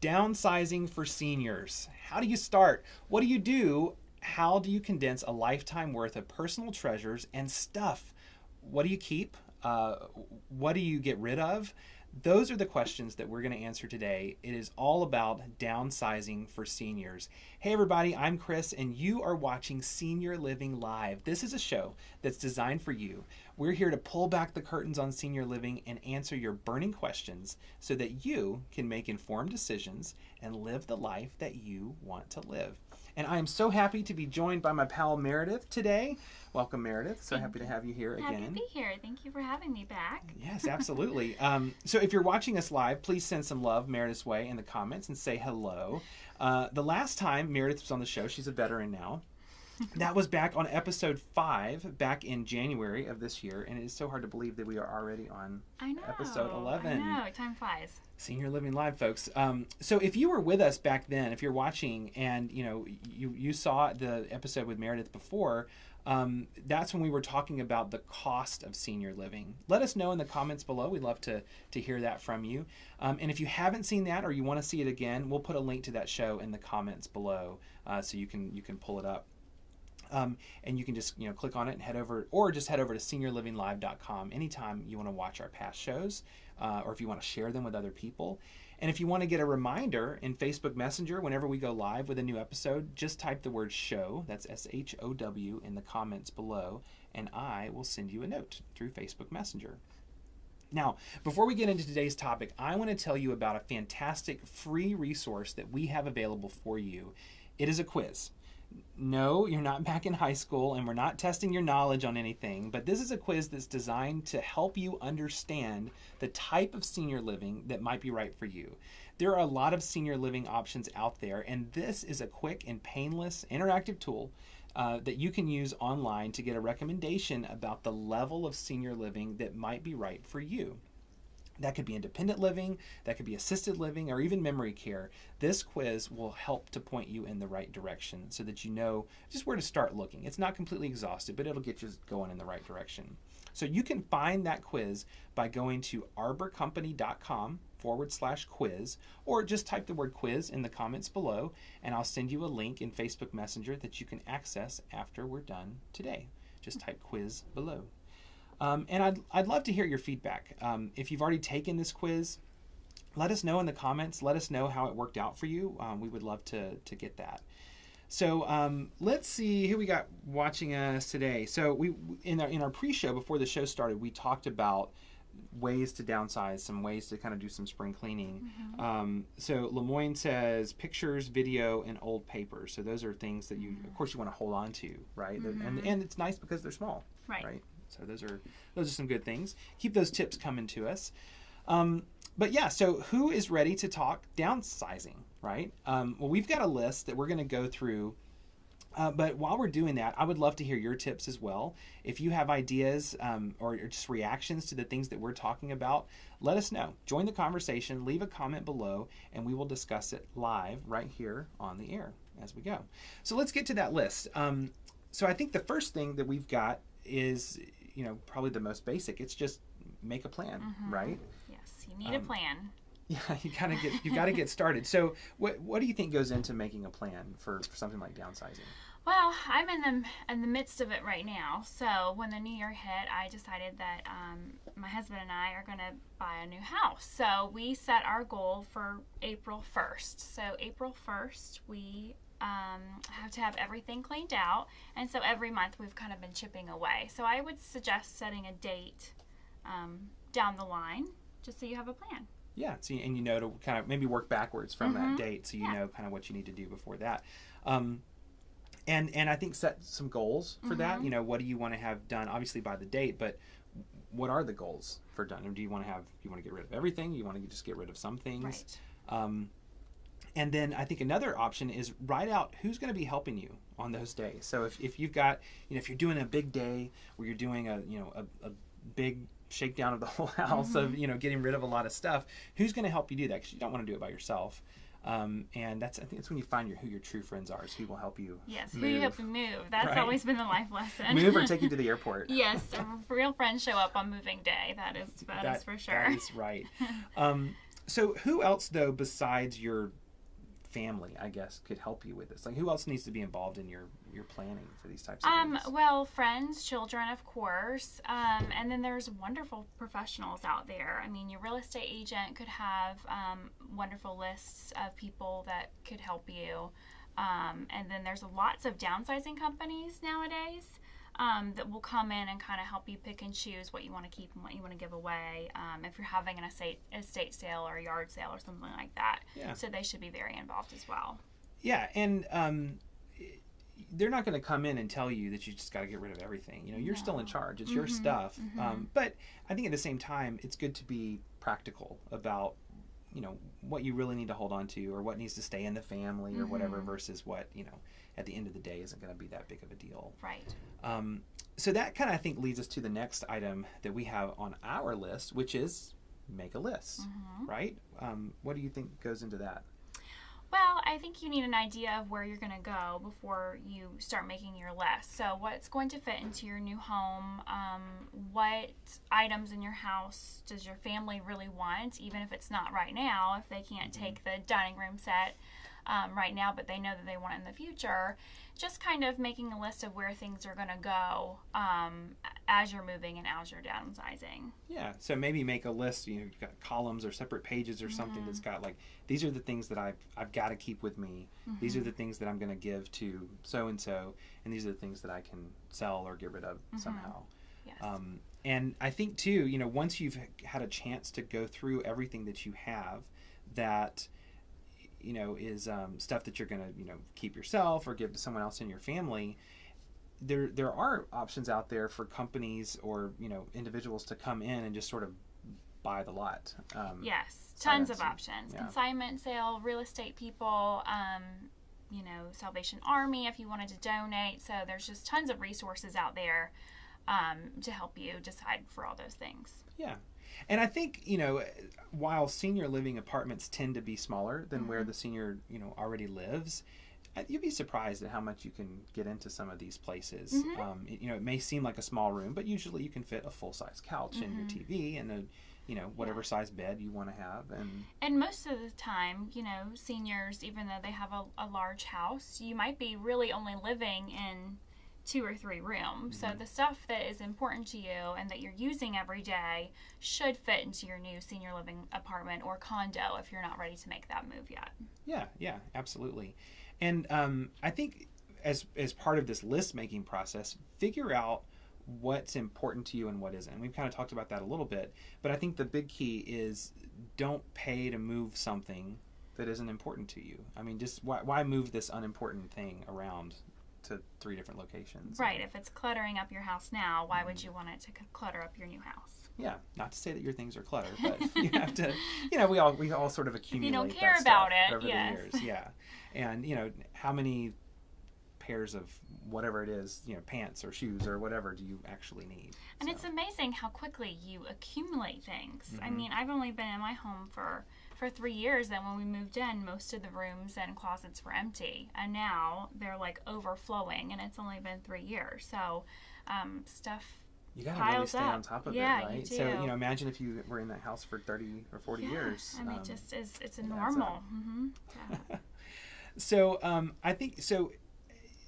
Downsizing for seniors. How do you start? What do you do? How do you condense a lifetime worth of personal treasures and stuff? What do you keep? What do you get rid of? Those are the questions that we're going to answer today. It is all about downsizing for seniors. Hey everybody, I'm Chris and you are watching Senior Living Live. This is a show that's designed for you. We're here to pull back the curtains on senior living and answer your burning questions so that you can make informed decisions and live the life that you want to live. And I am so happy to be joined by my pal Meredith today. Welcome, Meredith. So happy to have you here again. Happy to be here. Thank you for having me back. Yes, absolutely. So if you're watching us live, please send some love Meredith's way in the comments and say hello. The last time Meredith was on the show, she's a veteran now. That was back on episode 5, back in January of this year, and it is so hard to believe that we are already on episode 11. I know, time flies. Senior Living Live, folks. So if you were with us back then, if you're watching and you saw the episode with Meredith before, that's when we were talking about the cost of senior living. Let us know in the comments below. We'd love to hear that from you. And if you haven't seen that or you want to see it again, we'll put a link to that show in the comments below so you can pull it up. And you can just click on it and head over, or just head over to seniorlivinglive.com anytime you want to watch our past shows, or if you want to share them with other people. And if you want to get a reminder in Facebook Messenger whenever we go live with a new episode, just type the word show, that's SHOW, in the comments below, and I will send you a note through Facebook Messenger. Now, before we get into today's topic, I want to tell you about a fantastic free resource that we have available for you. It is a quiz. No, you're not back in high school and we're not testing your knowledge on anything, but this is a quiz that's designed to help you understand the type of senior living that might be right for you. There are a lot of senior living options out there, and this is a quick and painless interactive tool that you can use online to get a recommendation about the level of senior living that might be right for you. That could be independent living, that could be assisted living, or even memory care. This quiz will help to point you in the right direction so that you know just where to start looking. It's not completely exhaustive, but it'll get you going in the right direction. So you can find that quiz by going to arborcompany.com/quiz, or just type the word quiz in the comments below, and I'll send you a link in Facebook Messenger that you can access after we're done today. Just type quiz below. And I'd love to hear your feedback. If you've already taken this quiz, let us know in the comments. Let us know how it worked out for you. We would love to get that. So let's see who we got watching us today. So we in our pre-show before the show started, we talked about ways to downsize, some ways to kind of do some spring cleaning. Mm-hmm. So Lemoyne says pictures, video, and old paper. So those are things that you, of course, you want to hold on to, right? Mm-hmm. And it's nice because they're small, right? So those are some good things. Keep those tips coming to us. But yeah, so who is ready to talk downsizing, right? Well, we've got a list that we're going to go through. But while we're doing that, I would love to hear your tips as well. If you have ideas or just reactions to the things that we're talking about, let us know. Join the conversation, leave a comment below, and we will discuss it live right here on the air as we go. So let's get to that list. So I think the first thing that we've got is, probably the most basic. It's just make a plan, right? Yes, you need a plan. Yeah, you got to get started. So what do you think goes into making a plan for something like downsizing? Well, I'm in the midst of it right now. So when the new year hit, I decided that my husband and I are going to buy a new house. So we set our goal for April 1st. So April 1st, we have to have everything cleaned out, and so every month we've kind of been chipping away. So I would suggest setting a date down the line just so you have a plan. Yeah, so, and to kind of maybe work backwards from that date so you know kind of what you need to do before that. And I think set some goals for that. What do you want to have done, obviously by the date, but what are the goals for done? Do you want to get rid of everything? You want to just get rid of some things? Right. And then I think another option is write out who's going to be helping you on those days. So if you've got, if you're doing a big day where you're doing a big shakedown of the whole house of, getting rid of a lot of stuff, who's going to help you do that? Because you don't want to do it by yourself. And I think that's when you find who your true friends are, is who will help you move. Who you help you move. That's always been the life lesson. Move or take you to the airport. Yes, real friends show up on moving day. That is for sure. That is right. So who else though besides your family, I guess, could help you with this? Like, who else needs to be involved in your planning for these types of things? Well, friends, children, of course, and then there's wonderful professionals out there. I mean, your real estate agent could have wonderful lists of people that could help you, and then there's lots of downsizing companies nowadays that will come in and kind of help you pick and choose what you want to keep and what you want to give away. If you're having an estate sale or a yard sale or something like that, so they should be very involved as well. Yeah, and they're not going to come in and tell you that you just got to get rid of everything. You know, you're still in charge. It's your stuff. But I think at the same time, it's good to be practical about, you know, what you really need to hold on to or what needs to stay in the family or whatever versus what, you know, at the end of the day isn't going to be that big of a deal. Right. So that kind of, I think, leads us to the next item that we have on our list, which is make a list, right? What do you think goes into that? Well, I think you need an idea of where you're going to go before you start making your list. So what's going to fit into your new home? What items in your house does your family really want, even if it's not right now, if they can't take the dining room set right now, but they know that they want it in the future. Just kind of making a list of where things are going to go as you're moving and as you're downsizing. Yeah, so maybe make a list. You know, you've got columns or separate pages or something that's got like, these are the things that I've got to keep with me. These are the things that I'm going to give to so and so, and these are the things that I can sell or get rid of somehow. Yes. And I think too, you know, once you've had a chance to go through everything that you have, that, you know, is stuff that you're going to, you know, keep yourself or give to someone else in your family. There are options out there for companies or, you know, individuals to come in and just sort of buy the lot. Yes, tons of options. Yeah. Consignment sale, real estate people, you know, Salvation Army if you wanted to donate. So there's just tons of resources out there to help you decide for all those things. Yeah. And I think, you know, while senior living apartments tend to be smaller than where the senior, you know, already lives, you'd be surprised at how much you can get into some of these places. You know, it may seem like a small room, but usually you can fit a full-size couch and your TV and a, you know, whatever size bed you want to have. And most of the time, you know, seniors, even though they have a large house, you might be really only living in 2 or 3 rooms. So the stuff that is important to you and that you're using every day should fit into your new senior living apartment or condo if you're not ready to make that move yet. Yeah, absolutely. And I think as part of this list making process, figure out what's important to you and what isn't. And we've kind of talked about that a little bit, but I think the big key is don't pay to move something that isn't important to you. I mean, just why move this unimportant thing around to 3 different locations? Right. If it's cluttering up your house now, why would you want it to clutter up your new house? Yeah. Not to say that your things are clutter, but you have to, you know, we all sort of accumulate. If you don't care about it, over the years. Yeah. And, you know, how many pairs of whatever it is, you know, pants or shoes or whatever do you actually need? And it's amazing how quickly you accumulate things. I mean, I've only been in my home for 3 years, and when we moved in, most of the rooms and closets were empty, and now they're like overflowing, and it's only been 3 years. So stuff you gotta really stay on top of it, right? You do. So, you know, imagine if you were in that house for 30 or 40 years. And it just is, it's a normal. Yeah. So I think, so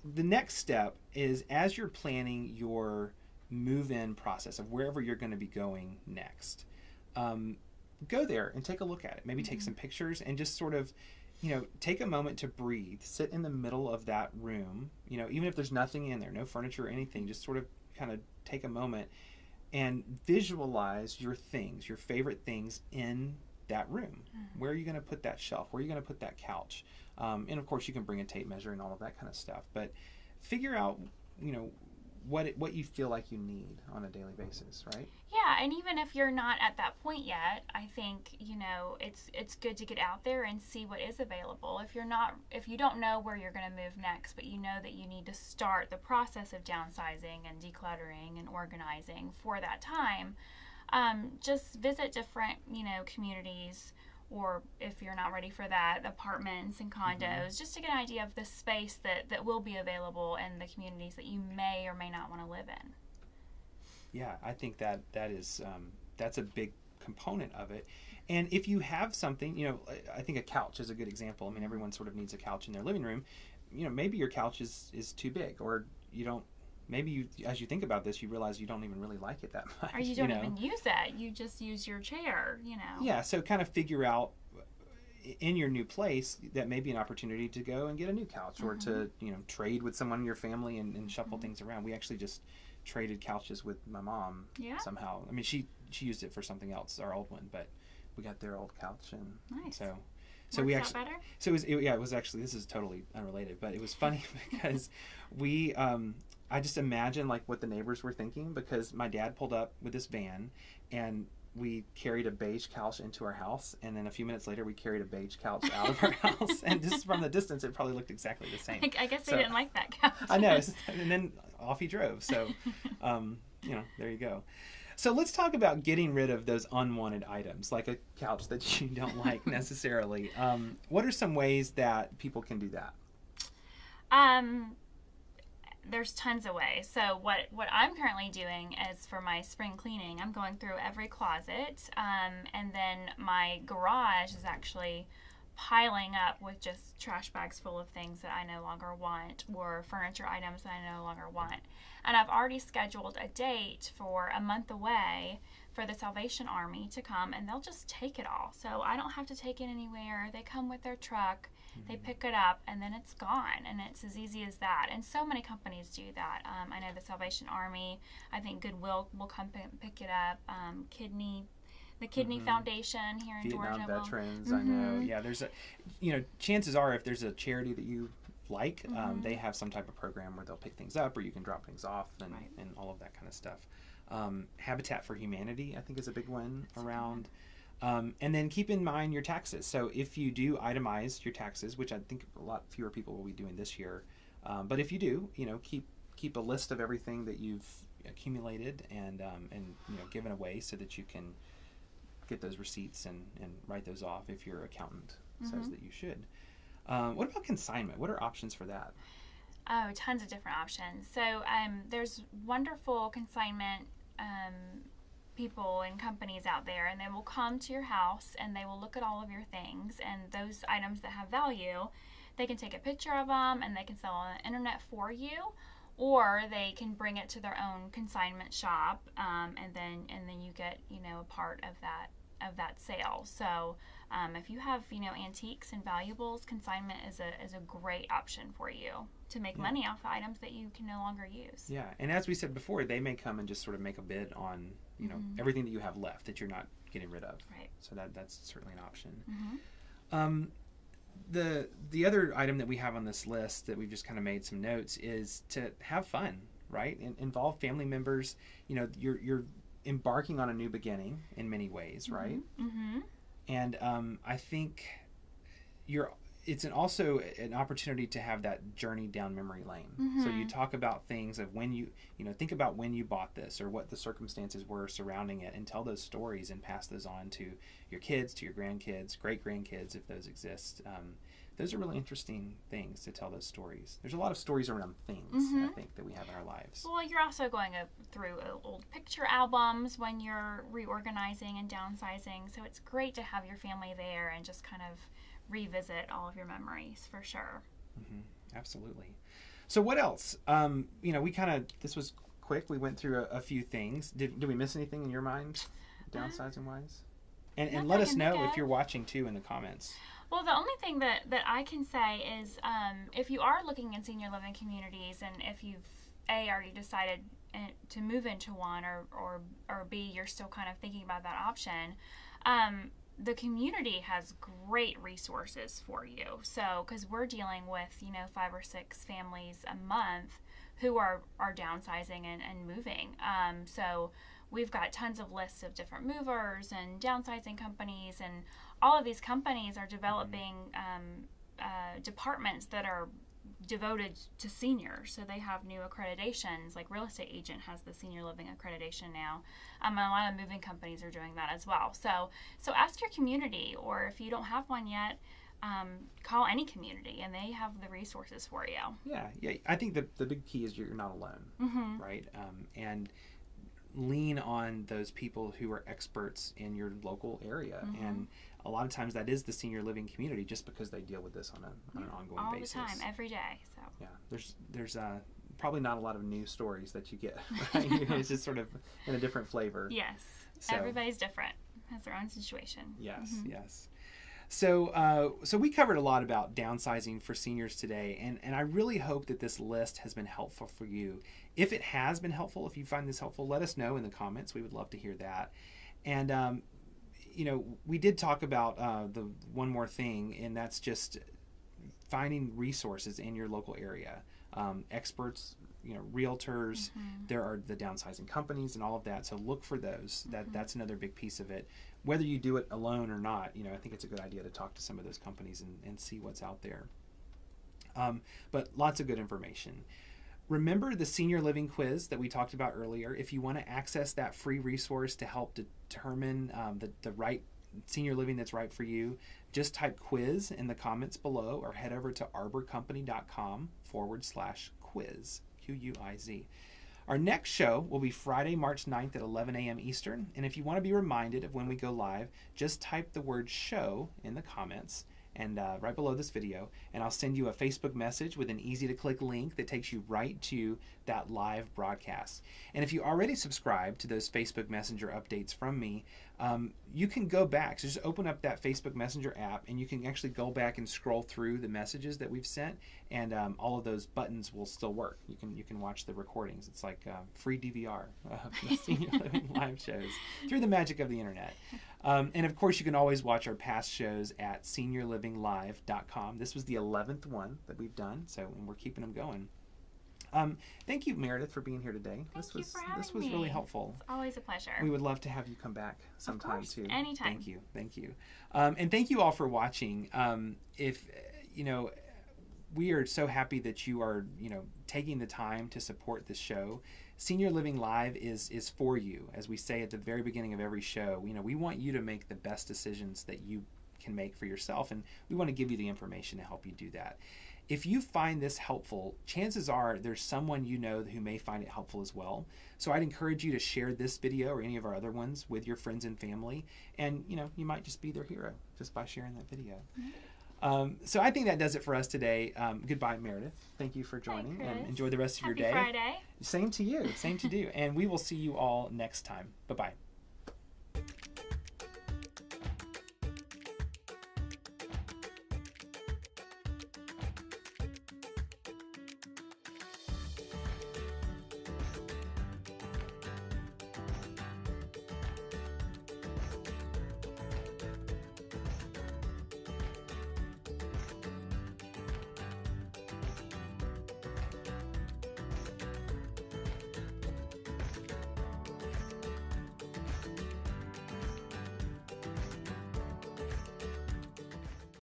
the next step is, as you're planning your move-in process of wherever you're going to be going next, go there and take a look at it. Maybe take some pictures and just sort of, you know, take a moment to breathe. Sit in the middle of that room, you know, even if there's nothing in there, no furniture or anything, just sort of kind of take a moment and visualize your things, your favorite things in that room. Where are you going to put that shelf? Where are you going to put that couch? And of course you can bring a tape measure and all of that kind of stuff, but figure out, you know, what you feel like you need on a daily basis, right? Yeah, and even if you're not at that point yet, I think, you know, it's good to get out there and see what is available. If you don't know where you're going to move next, but you know that you need to start the process of downsizing and decluttering and organizing for that time, just visit different, you know, communities, or if you're not ready for that, apartments and condos, just to get an idea of the space that will be available in the communities that you may or may not want to live in. Yeah, I think that is that's a big component of it. And if you have something, I think a couch is a good example. I mean, everyone sort of needs a couch in their living room. Maybe your couch is too big, or you don't. Maybe as you think about this, you realize you don't even really like it that much. Or you don't even use it. You just use your chair, Yeah, so kind of figure out in your new place that may be an opportunity to go and get a new couch, or to, trade with someone in your family and shuffle things around. We actually just traded couches with my mom somehow. I mean, she used it for something else, our old one, but we got their old couch, and nice. So we actually, better? So it was actually, this is totally unrelated, but it was funny because we, I just imagine like what the neighbors were thinking, because my dad pulled up with this van and we carried a beige couch into our house, and then a few minutes later we carried a beige couch out of our house, and just from the distance it probably looked exactly the same. I guess they didn't like that couch. I know, and then off he drove. So, there you go. So let's talk about getting rid of those unwanted items, like a couch that you don't like necessarily. What are some ways that people can do that? There's tons of ways. So what I'm currently doing is, for my spring cleaning, I'm going through every closet, and then my garage is actually piling up with just trash bags full of things that I no longer want, or furniture items that I no longer want. And I've already scheduled a date for a month away for the Salvation Army to come, and they'll just take it all. So I don't have to take it anywhere. They come with their truck, they pick it up, and then it's gone. And it's as easy as that. And so many companies do that. I know the Salvation Army, I think Goodwill will come pick it up. The Kidney Foundation here in Vietnam Georgia. Veterans, I know. Yeah, there's chances are if there's a charity that you like, they have some type of program where they'll pick things up, or you can drop things off, and all of that kind of stuff. Habitat for Humanity, I think, is a big one around. And then keep in mind your taxes. So if you do itemize your taxes, which I think a lot fewer people will be doing this year, but if you do, keep a list of everything that you've accumulated and given away, so that you can get those receipts and write those off if your accountant says that you should. What about consignment? What are options for that? Oh, tons of different options. So there's wonderful consignment people and companies out there, and they will come to your house and they will look at all of your things, and those items that have value, they can take a picture of them and they can sell on the internet for you, or they can bring it to their own consignment shop, and then you get a part of that sale. So if you have antiques and valuables, consignment is a great option for you to make money off the items that you can no longer use. Yeah, and as we said before, they may come and just sort of make a bid on everything that you have left that you're not getting rid of. Right. So that's certainly an option. The other item that we have on this list that we've just kind of made some notes is to have fun, right? Involve family members. You're embarking on a new beginning in many ways, right? And I think it's also an opportunity to have that journey down memory lane. So you talk about things of when you think about when you bought this, or what the circumstances were surrounding it, and tell those stories and pass those on to your kids, to your grandkids, great grandkids, if those exist. Those are really interesting things to tell those stories. There's a lot of stories around things, I think, that we have in our lives. Well, you're also going through old picture albums when you're reorganizing and downsizing. So it's great to have your family there and just kind of revisit all of your memories, for sure. Absolutely. So what else? This was quick. We went through a few things. Did we miss anything in your mind, downsizing wise? And let us know if you're watching too in the comments. Well, the only thing that I can say is if you are looking in senior living communities, and if you've already decided to move into one, or B, you're still kind of thinking about that option, the community has great resources for you. So, because we're dealing with 5 or 6 families a month who are downsizing and moving. So we've got tons of lists of different movers and downsizing companies, and all of these companies are developing departments that are devoted to seniors. So they have new accreditations, like Real Estate Agent has the senior living accreditation now. And a lot of moving companies are doing that as well. So ask your community, or if you don't have one yet, call any community, and they have the resources for you. Yeah. I think the big key is you're not alone, right? And lean on those people who are experts in your local area. And a lot of times that is the senior living community, just because they deal with this on an ongoing basis. All the time, every day. So yeah, there's probably not a lot of new stories that you get. Right? It's just sort of in a different flavor. Yes, so, everybody's different, has their own situation. Yes, yes. So we covered a lot about downsizing for seniors today, and I really hope that this list has been helpful for you. If it has been helpful, if you find this helpful, let us know in the comments. We would love to hear that. And we did talk about the one more thing, and that's just finding resources in your local area. Experts, realtors, there are the downsizing companies and all of that. So look for those. That's another big piece of it. Whether you do it alone or not, I think it's a good idea to talk to some of those companies and see what's out there. But lots of good information. Remember the senior living quiz that we talked about earlier. If you want to access that free resource to help determine the right senior living that's right for you, just type quiz in the comments below or head over to arborcompany.com/quiz, Q-U-I-Z. Our next show will be Friday, March 9th at 11 a.m. Eastern. And if you want to be reminded of when we go live, just type the word show in the comments and right below this video, and I'll send you a Facebook message with an easy-to-click link that takes you right to that live broadcast. And if you already subscribe to those Facebook Messenger updates from me, you can go back. So just open up that Facebook Messenger app, and you can actually go back and scroll through the messages that we've sent, and all of those buttons will still work. You can watch the recordings. It's like free DVR of the Senior Living live shows through the magic of the internet. And of course, you can always watch our past shows at seniorlivinglive.com. This was the 11th one that we've done, and we're keeping them going. Thank you, Meredith, for being here today. Thank you for having This was me. really helpful. It's always a pleasure. We would love to have you come back sometime too. Anytime. Thank you. And thank you all for watching. We are so happy that you are, taking the time to support this show. Senior Living Live is for you. As we say at the very beginning of every show, we want you to make the best decisions that you can make for yourself, and we want to give you the information to help you do that. If you find this helpful, chances are there's someone who may find it helpful as well. So I'd encourage you to share this video or any of our other ones with your friends and family, and you might just be their hero just by sharing that video. So I think that does it for us today. Goodbye, Meredith. Thank you for joining, and enjoy the rest of your day. Happy Friday. Same to you. Same to you. And we will see you all next time. Bye-bye.